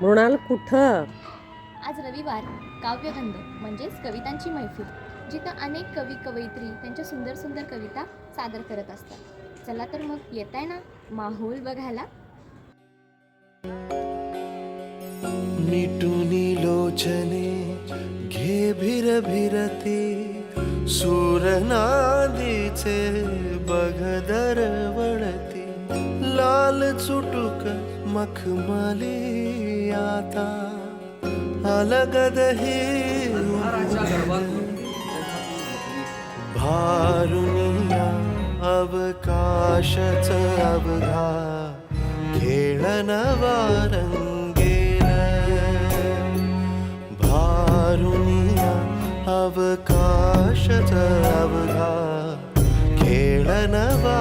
मृणाल कुठं? आज रविवार काव्यगंध म्हणजेच कवितांची मैफिल, जिथं अनेक कवी कवयित्री त्यांच्या सुंदर सुंदर कविता सादर करत असतात. चला तर मग येत आहे ना माहोल बघायला. मिटुनी लोचने घे भिर भिरते सूरनादीचे बघ दरवळते लाल चुटुक मखमली आता अलगद हे भारुनिया अवकाशच अवघा खेळ नवा रंगेल भारुनिया अवकाशच अवघा खेळ नवा